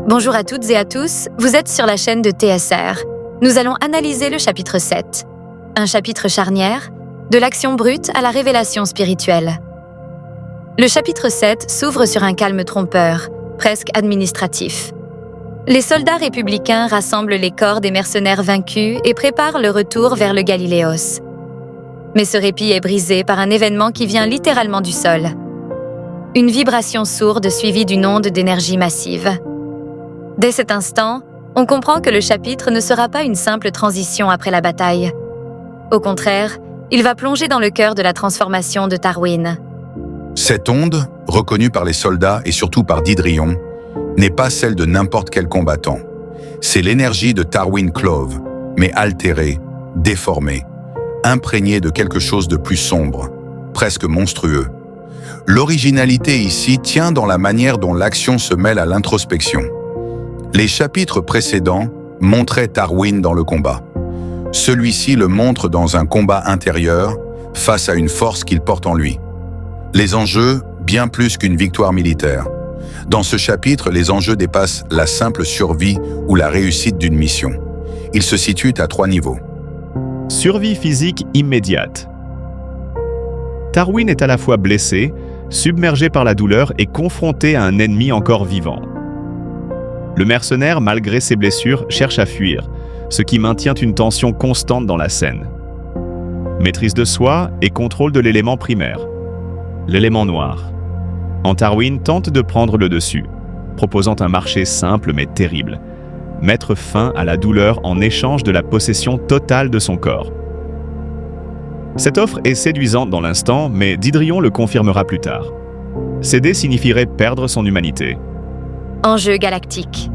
Bonjour à toutes et à tous, vous êtes sur la chaîne de TSR. Nous allons analyser le chapitre 7, un chapitre charnière, de l'action brute à la révélation spirituelle. Le chapitre 7 s'ouvre sur un calme trompeur, presque administratif. Les soldats républicains rassemblent les corps des mercenaires vaincus et préparent le retour vers le Galiléos. Mais ce répit est brisé par un événement qui vient littéralement du sol. Une vibration sourde suivie d'une onde d'énergie massive. Dès cet instant, on comprend que le chapitre ne sera pas une simple transition après la bataille. Au contraire, il va plonger dans le cœur de la transformation de Tarwin. Cette onde, reconnue par les soldats et surtout par Didrion, n'est pas celle de n'importe quel combattant. C'est l'énergie de Tarwin Clove, mais altérée, déformée, imprégnée de quelque chose de plus sombre, presque monstrueux. L'originalité ici tient dans la manière dont l'action se mêle à l'introspection. Les chapitres précédents montraient Tarwin dans le combat. Celui-ci le montre dans un combat intérieur face à une force qu'il porte en lui. Les enjeux, bien plus qu'une victoire militaire. Dans ce chapitre, les enjeux dépassent la simple survie ou la réussite d'une mission. Ils se situent à 3 niveaux. Survie physique immédiate. Tarwin est à la fois blessé, submergé par la douleur et confronté à un ennemi encore vivant. Le mercenaire, malgré ses blessures, cherche à fuir, ce qui maintient une tension constante dans la scène. Maîtrise de soi et contrôle de l'élément primaire, l'élément noir. Tarwin tente de prendre le dessus, proposant un marché simple mais terrible, mettre fin à la douleur en échange de la possession totale de son corps. Cette offre est séduisante dans l'instant, mais Didrion le confirmera plus tard. Céder signifierait perdre son humanité. Enjeu galactique.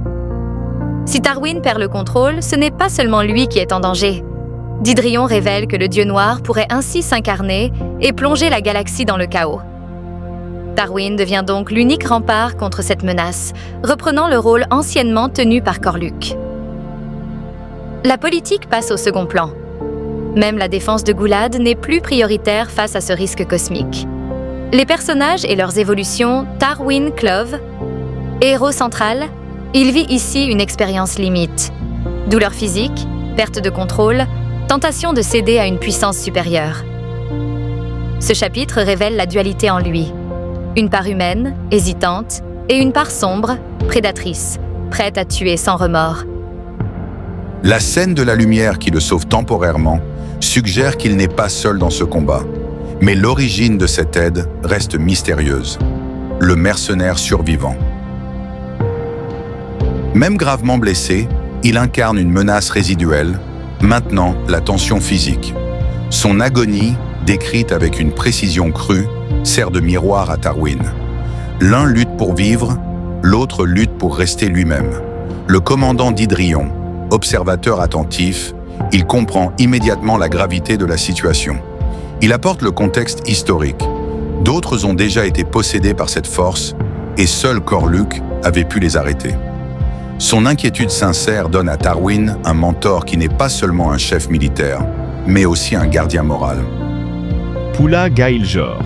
Si Tarwin perd le contrôle, ce n'est pas seulement lui qui est en danger. Didrion révèle que le dieu noir pourrait ainsi s'incarner et plonger la galaxie dans le chaos. Tarwin devient donc l'unique rempart contre cette menace, reprenant le rôle anciennement tenu par Corluc. La politique passe au second plan. Même la défense de Goulad n'est plus prioritaire face à ce risque cosmique. Les personnages et leurs évolutions, Tarwin Clove, héros central, il vit ici une expérience limite. Douleur physique, perte de contrôle, tentation de céder à une puissance supérieure. Ce chapitre révèle la dualité en lui. Une part humaine, hésitante, et une part sombre, prédatrice, prête à tuer sans remords. La scène de la lumière qui le sauve temporairement suggère qu'il n'est pas seul dans ce combat. Mais l'origine de cette aide reste mystérieuse. Le mercenaire survivant. Même gravement blessé, il incarne une menace résiduelle, maintenant la tension physique. Son agonie, décrite avec une précision crue, sert de miroir à Tarwin. L'un lutte pour vivre, l'autre lutte pour rester lui-même. Le commandant Didrion, observateur attentif, il comprend immédiatement la gravité de la situation. Il apporte le contexte historique. D'autres ont déjà été possédés par cette force et seul Corluc avait pu les arrêter. Son inquiétude sincère donne à Tarwin un mentor qui n'est pas seulement un chef militaire, mais aussi un gardien moral. Pula Gaeljor.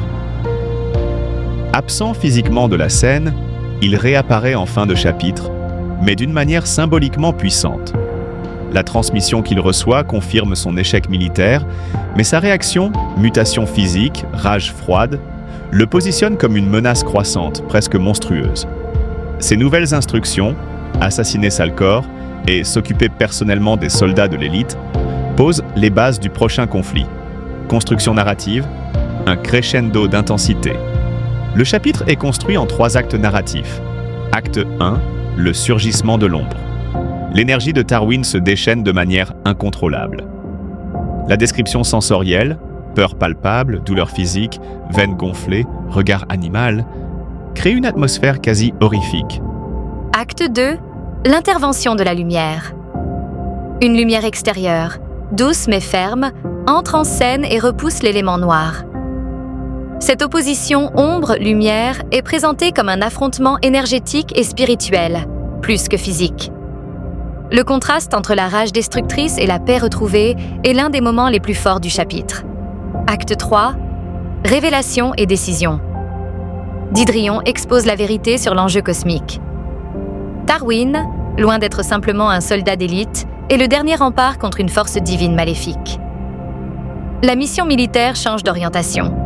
Absent physiquement de la scène, il réapparaît en fin de chapitre, mais d'une manière symboliquement puissante. La transmission qu'il reçoit confirme son échec militaire, mais sa réaction, mutation physique, rage froide, le positionne comme une menace croissante, presque monstrueuse. Ses nouvelles instructions, assassiner Salcor et s'occuper personnellement des soldats de l'élite, posent les bases du prochain conflit. Construction narrative, un crescendo d'intensité. Le chapitre est construit en 3 actes narratifs. Acte 1, le surgissement de l'ombre. L'énergie de Tarwin se déchaîne de manière incontrôlable. La description sensorielle, peur palpable, douleur physique, veines gonflées, regard animal, crée une atmosphère quasi horrifique. Acte 2, l'intervention de la lumière. Une lumière extérieure, douce mais ferme, entre en scène et repousse l'élément noir. Cette opposition ombre-lumière est présentée comme un affrontement énergétique et spirituel, plus que physique. Le contraste entre la rage destructrice et la paix retrouvée est l'un des moments les plus forts du chapitre. Acte 3, révélation et décision. Didrion expose la vérité sur l'enjeu cosmique. Tarwin, loin d'être simplement un soldat d'élite, est le dernier rempart contre une force divine maléfique. La mission militaire change d'orientation.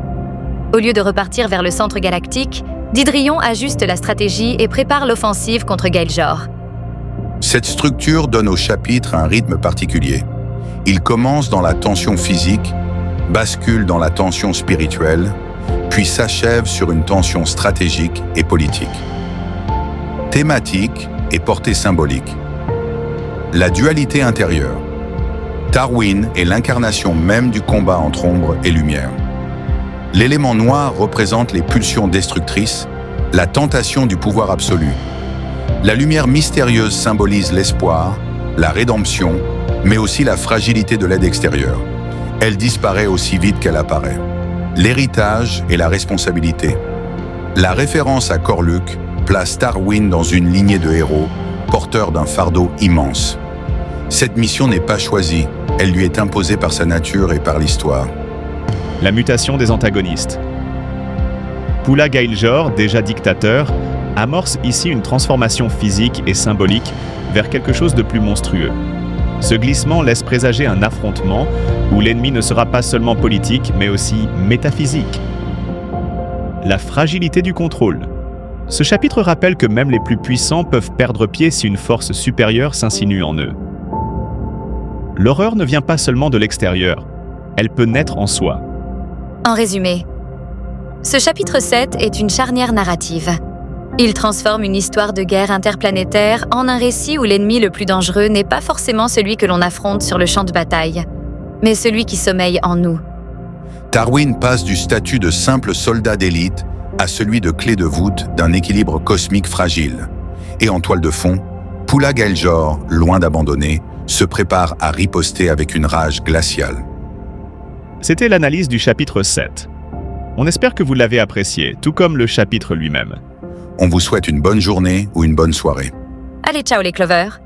Au lieu de repartir vers le centre galactique, Didrion ajuste la stratégie et prépare l'offensive contre Gaeljor. Cette structure donne au chapitre un rythme particulier. Il commence dans la tension physique, bascule dans la tension spirituelle, puis s'achève sur une tension stratégique et politique. Thématique et portée symbolique. La dualité intérieure. Tarwin est l'incarnation même du combat entre ombre et lumière. L'élément noir représente les pulsions destructrices, la tentation du pouvoir absolu. La lumière mystérieuse symbolise l'espoir, la rédemption, mais aussi la fragilité de l'aide extérieure. Elle disparaît aussi vite qu'elle apparaît. L'héritage et la responsabilité. La référence à Corluc place Tarwin dans une lignée de héros, porteurs d'un fardeau immense. Cette mission n'est pas choisie, elle lui est imposée par sa nature et par l'histoire. La mutation des antagonistes. Pula Gaeljor, déjà dictateur, amorce ici une transformation physique et symbolique vers quelque chose de plus monstrueux. Ce glissement laisse présager un affrontement où l'ennemi ne sera pas seulement politique, mais aussi métaphysique. La fragilité du contrôle. Ce chapitre rappelle que même les plus puissants peuvent perdre pied si une force supérieure s'insinue en eux. L'horreur ne vient pas seulement de l'extérieur, elle peut naître en soi. En résumé, ce chapitre 7 est une charnière narrative. Il transforme une histoire de guerre interplanétaire en un récit où l'ennemi le plus dangereux n'est pas forcément celui que l'on affronte sur le champ de bataille, mais celui qui sommeille en nous. Tarwin passe du statut de simple soldat d'élite à celui de clé de voûte d'un équilibre cosmique fragile. Et en toile de fond, Pula Gaeljor, loin d'abandonner, se prépare à riposter avec une rage glaciale. C'était l'analyse du chapitre 7. On espère que vous l'avez apprécié, tout comme le chapitre lui-même. On vous souhaite une bonne journée ou une bonne soirée. Allez, ciao les clovers!